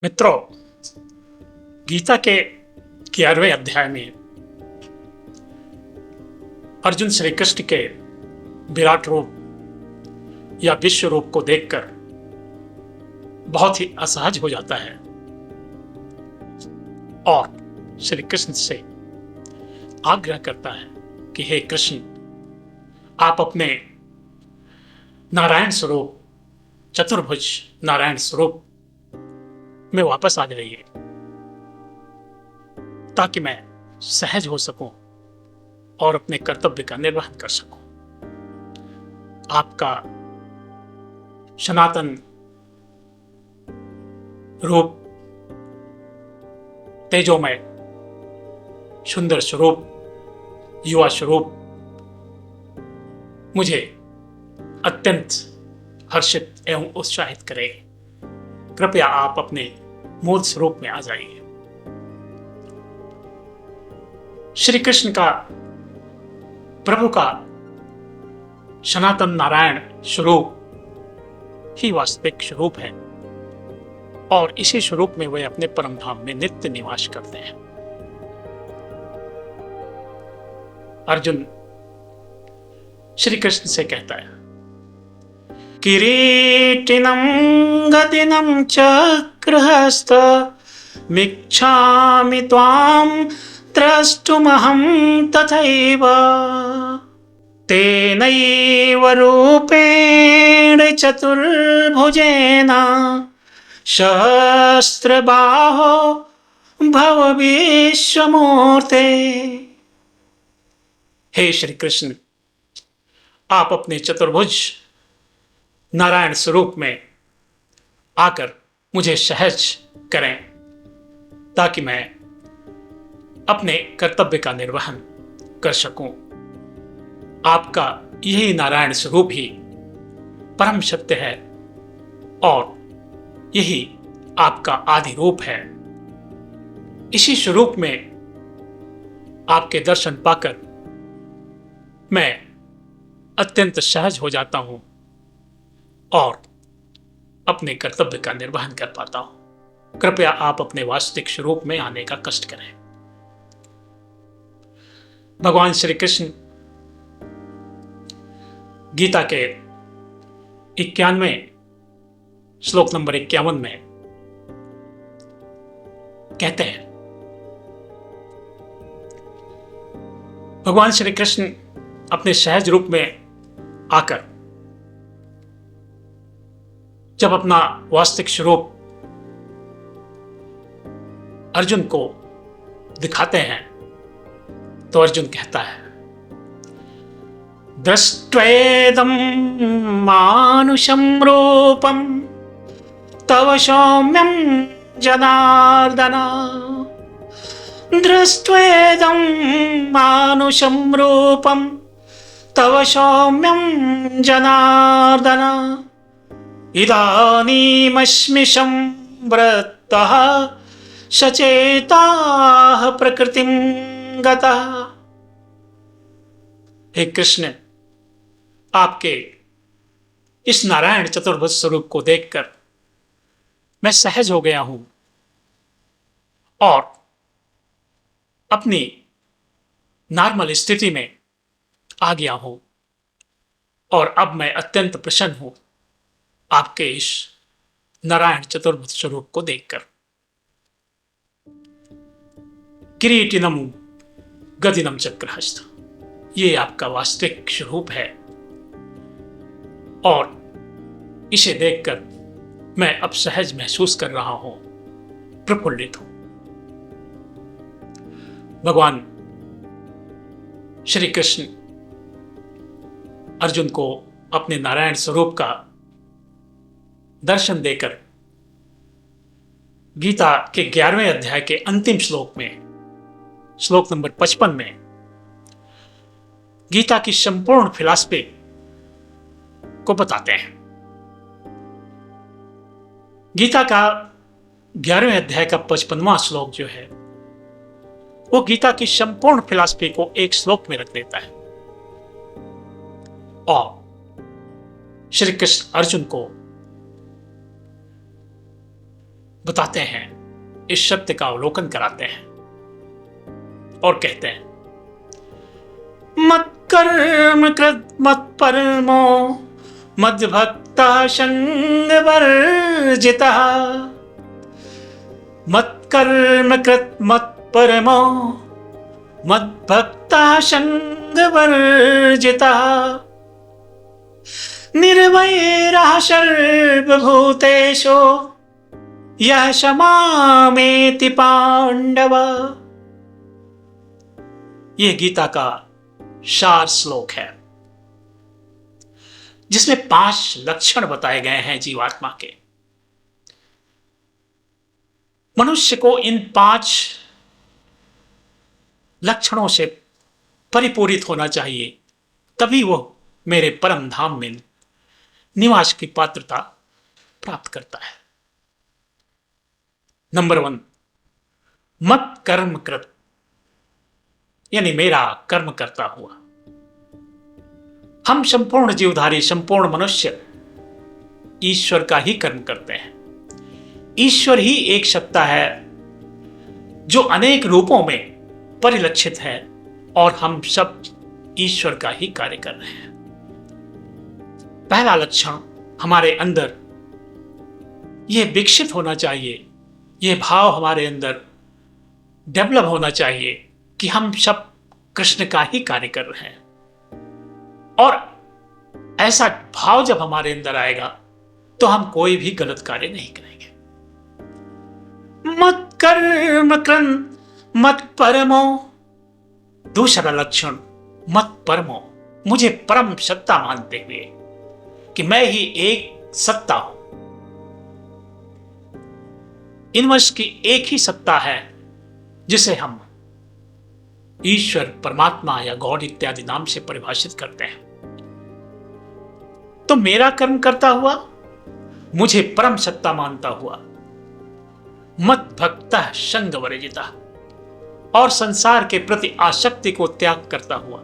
मित्रों, गीता के 11वें अध्याय में अर्जुन श्री कृष्ण के विराट रूप या विश्व रूप को देखकर बहुत ही असहज हो जाता है और श्री कृष्ण से आग्रह करता है कि हे कृष्ण, आप अपने नारायण स्वरूप, चतुर्भुज नारायण स्वरूप में वापस आ जाइए ताकि मैं सहज हो सकूं और अपने कर्तव्य का निर्वहन कर सकूं। आपका सनातन रूप, तेजोमय सुंदर स्वरूप, युवा स्वरूप मुझे अत्यंत हर्षित एवं उत्साहित करे। कृपया आप अपने मूल स्वरूप में आ जाइए। श्री कृष्ण का, प्रभु का सनातन नारायण स्वरूप ही वास्तविक स्वरूप है और इसी स्वरूप में वे अपने परम धाम में नित्य निवास करते हैं। अर्जुन श्री कृष्ण से कहता है, किरीटिनं गदिनं चक्रहस्त मिच्छामि त्वां द्रष्टुमहं तथैव तेनैव रूपेण चतुर्भुजेन सहस्रबाहो भव विश्वमूर्ते। हे श्री कृष्ण, आप अपने चतुर्भुज नारायण स्वरूप में आकर मुझे सहज करें ताकि मैं अपने कर्तव्य का निर्वहन कर सकूं। आपका यही नारायण स्वरूप ही परम सत्य है और यही आपका आदि रूप है। इसी स्वरूप में आपके दर्शन पाकर मैं अत्यंत सहज हो जाता हूं और अपने कर्तव्य का निर्वहन कर पाता हूं। कृपया आप अपने वास्तविक स्वरूप में आने का कष्ट करें। भगवान श्री कृष्ण गीता के 91वें श्लोक नंबर 51 में कहते हैं, भगवान श्री कृष्ण अपने सहज रूप में आकर जब अपना वास्तविक स्वरूप अर्जुन को दिखाते हैं तो अर्जुन कहता है, दृष्ट्वेदं मानुषं रूपं तव सौम्यं जनार्दन दृष्ट्वेदं मानुषं रूपं तव सौम्यं जनार्दन इदानीमस्मि संवृत्तः सचेताः प्रकृतिं गतः। हे कृष्ण, आपके इस नारायण चतुर्भुज स्वरूप को देखकर मैं सहज हो गया हूं और अपनी नॉर्मल स्थिति में आ गया हूं और अब मैं अत्यंत प्रसन्न हूं आपके इस नारायण चतुर्भुज स्वरूप को देखकर। किरीटिनम गदिनम चक्रहस्त, ये आपका वास्तविक स्वरूप है और इसे देखकर मैं अब सहज महसूस कर रहा हूं, प्रफुल्लित हूं। भगवान श्री कृष्ण अर्जुन को अपने नारायण स्वरूप का दर्शन देकर गीता के 11वें अध्याय के अंतिम श्लोक में, श्लोक नंबर 55 में गीता की संपूर्ण फिलॉसफी को बताते हैं। गीता का 11वें अध्याय का 55वां श्लोक जो है वो गीता की संपूर्ण फिलॉसफी को एक श्लोक में रख देता है और श्री कृष्ण अर्जुन को बताते हैं, इस सत्य का अवलोकन कराते हैं और कहते हैं, मत कर्म कृत मत परमो मद भक्ता संग वर्जिता, मत कर्म कृत मत परमो मद भक्ता संग वर्जिता, निर्वैरः सर्वभूतेषु यः क्षमामेति पांडव। ये गीता का सार श्लोक है, जिसमें 5 लक्षण बताए गए हैं जीवात्मा के। मनुष्य को इन 5 लक्षणों से परिपूरित होना चाहिए, तभी वो मेरे परम धाम में निवास की पात्रता प्राप्त करता है। नंबर 1, मत कर्म कृत, यानी मेरा कर्म करता हुआ। हम संपूर्ण जीवधारी, संपूर्ण मनुष्य ईश्वर का ही कर्म करते हैं। ईश्वर ही एक सत्ता है जो अनेक रूपों में परिलक्षित है और हम सब ईश्वर का ही कार्य कर रहे हैं। पहला लक्षण हमारे अंदर यह विकसित होना चाहिए, यह भाव हमारे अंदर डेवलप होना चाहिए कि हम सब कृष्ण का ही कार्य कर रहे हैं। और ऐसा भाव जब हमारे अंदर आएगा तो हम कोई भी गलत कार्य नहीं करेंगे। मत कर्म कृन मत परमो, दूसरा लक्षण मत परमो, मुझे परम सत्ता मानते हुए कि मैं ही एक सत्ता हूं। यूनिवर्स की एक ही सत्ता है जिसे हम ईश्वर, परमात्मा या गॉड इत्यादि नाम से परिभाषित करते हैं। तो मेरा कर्म करता हुआ, मुझे परम सत्ता मानता हुआ, मत भक्ता संग वर्जिता, और संसार के प्रति आसक्ति को त्याग करता हुआ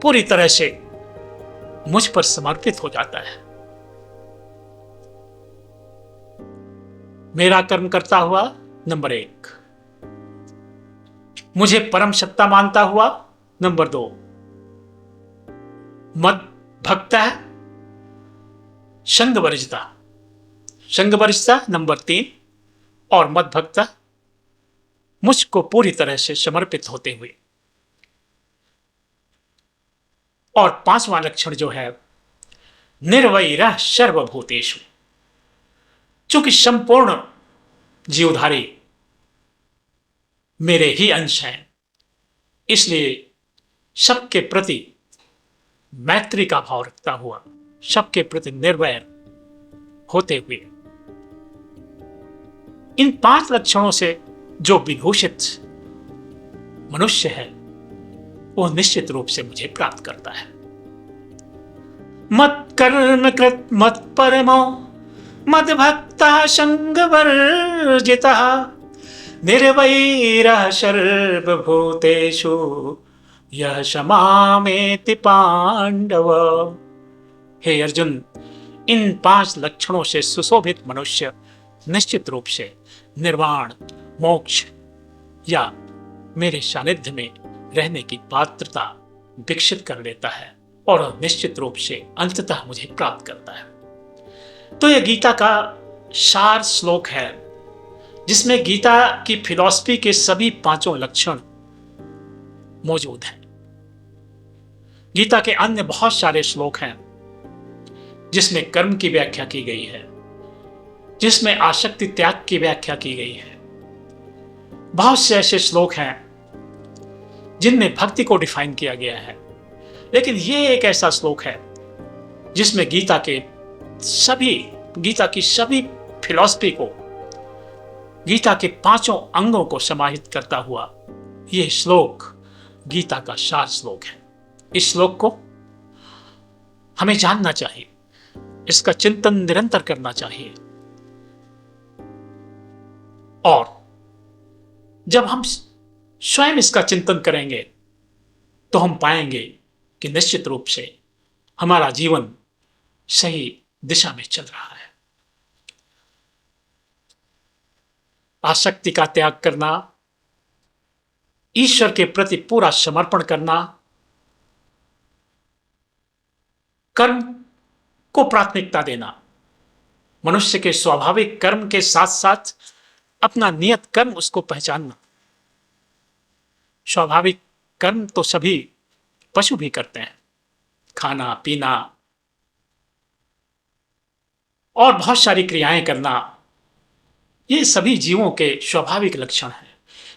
पूरी तरह से मुझ पर समर्पित हो जाता है। मेरा कर्म करता हुआ, नंबर 1, मुझे परम सत्ता मानता हुआ, नंबर 2, मत भक्ता संग वर्जिता, संग वर्जिता नंबर 3, और मत भक्ता मुझको पूरी तरह से समर्पित होते हुए। और 5वां लक्षण जो है, निर्वैरः सर्वभूतेषु, चूंकि संपूर्ण जीवधारी मेरे ही अंश हैं, इसलिए सबके प्रति मैत्री का भाव रखता हुआ, सबके प्रति निर्वैर होते हुए। इन 5 लक्षणों से जो विभूषित मनुष्य है वो निश्चित रूप से मुझे प्राप्त करता है। मत कर्म कृत मत परमो मद भक्ता संग वर्जिता, निर्वैरः सर्वभूतेषु यः क्षमामेति पांडव। हे अर्जुन, इन 5 लक्षणों से सुशोभित मनुष्य निश्चित रूप से निर्वाण, मोक्ष या मेरे सानिध्य में रहने की पात्रता विकसित कर लेता है और निश्चित रूप से अंततः मुझे प्राप्त करता है। तो यह गीता का सार श्लोक है, जिसमें गीता की फिलॉसफी के सभी 5 लक्षण मौजूद हैं। गीता के अन्य बहुत सारे श्लोक हैं जिसमें कर्म की व्याख्या की गई है, जिसमें आसक्ति त्याग की व्याख्या की गई है। बहुत से ऐसे श्लोक हैं जिनमें भक्ति को डिफाइन किया गया है, लेकिन यह एक ऐसा श्लोक है जिसमें गीता की सभी फिलॉसफी को, गीता के 5 अंगों को समाहित करता हुआ यह श्लोक गीता का सार श्लोक है। इस श्लोक को हमें जानना चाहिए, इसका चिंतन निरंतर करना चाहिए, और जब हम स्वयं इसका चिंतन करेंगे तो हम पाएंगे कि निश्चित रूप से हमारा जीवन सही दिशा में चल रहा है। आसक्ति का त्याग करना, ईश्वर के प्रति पूरा समर्पण करना, कर्म को प्राथमिकता देना, मनुष्य के स्वाभाविक कर्म के साथ साथ अपना नियत कर्म उसको पहचानना। स्वाभाविक कर्म तो सभी पशु भी करते हैं, खाना पीना और बहुत सारी क्रियाएं करना, ये सभी जीवों के स्वाभाविक लक्षण हैं।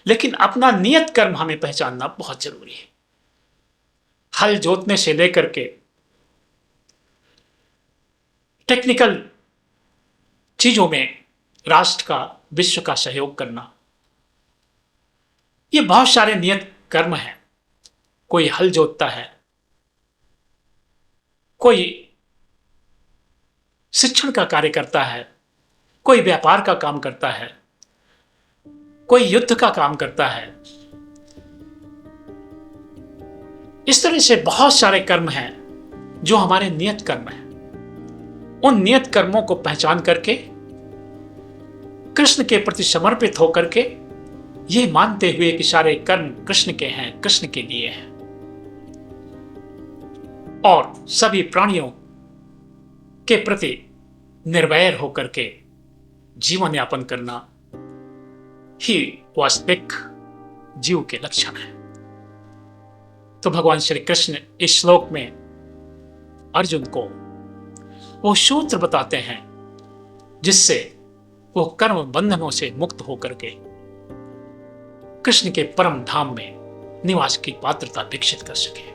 लेकिन अपना नियत कर्म हमें पहचानना बहुत जरूरी है। हल जोतने से लेकर के टेक्निकल चीजों में राष्ट्र का, विश्व का सहयोग करना, ये बहुत सारे नियत कर्म हैं। कोई हल जोतता है, कोई शिक्षण का कार्य करता है, कोई व्यापार का काम करता है, कोई युद्ध का काम करता है। इस तरह से बहुत सारे कर्म हैं जो हमारे नियत कर्म हैं। उन नियत कर्मों को पहचान करके कृष्ण के प्रति समर्पित होकर के, ये मानते हुए कि सारे कर्म कृष्ण के हैं, कृष्ण के लिए हैं, और सभी प्राणियों के प्रति निर्वैर होकर के जीवन यापन करना ही वास्तविक जीव के लक्षण है। तो भगवान श्री कृष्ण इस श्लोक में अर्जुन को वो सूत्र बताते हैं जिससे वो कर्म बंधनों से मुक्त होकर के कृष्ण के परम धाम में निवास की पात्रता विकसित कर सके।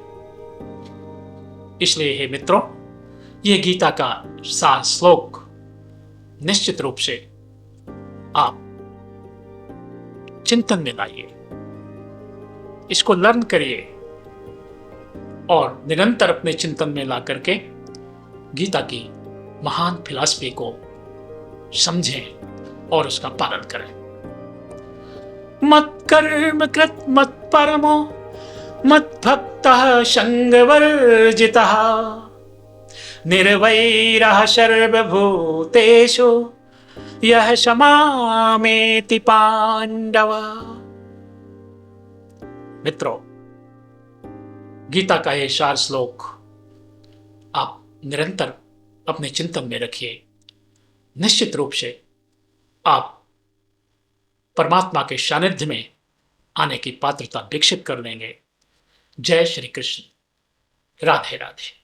इसलिए हे मित्रों, ये गीता का सार श्लोक निश्चित रूप से आप चिंतन में लाइए, इसको लर्न करिए और निरंतर अपने चिंतन में ला करके गीता की महान फिलॉसफी को समझें और उसका पालन करें। मत कर्म कृत मत परमो मत भक्तः संगवर्जितः निर्वैरः सर्वभूतेषु यः स मामेति पांडव। मित्रों, गीता का यह सार श्लोक आप निरंतर अपने चिंतन में रखिए। निश्चित रूप से आप परमात्मा के सानिध्य में आने की पात्रता विकसित कर लेंगे। जय श्री कृष्ण। राधे राधे।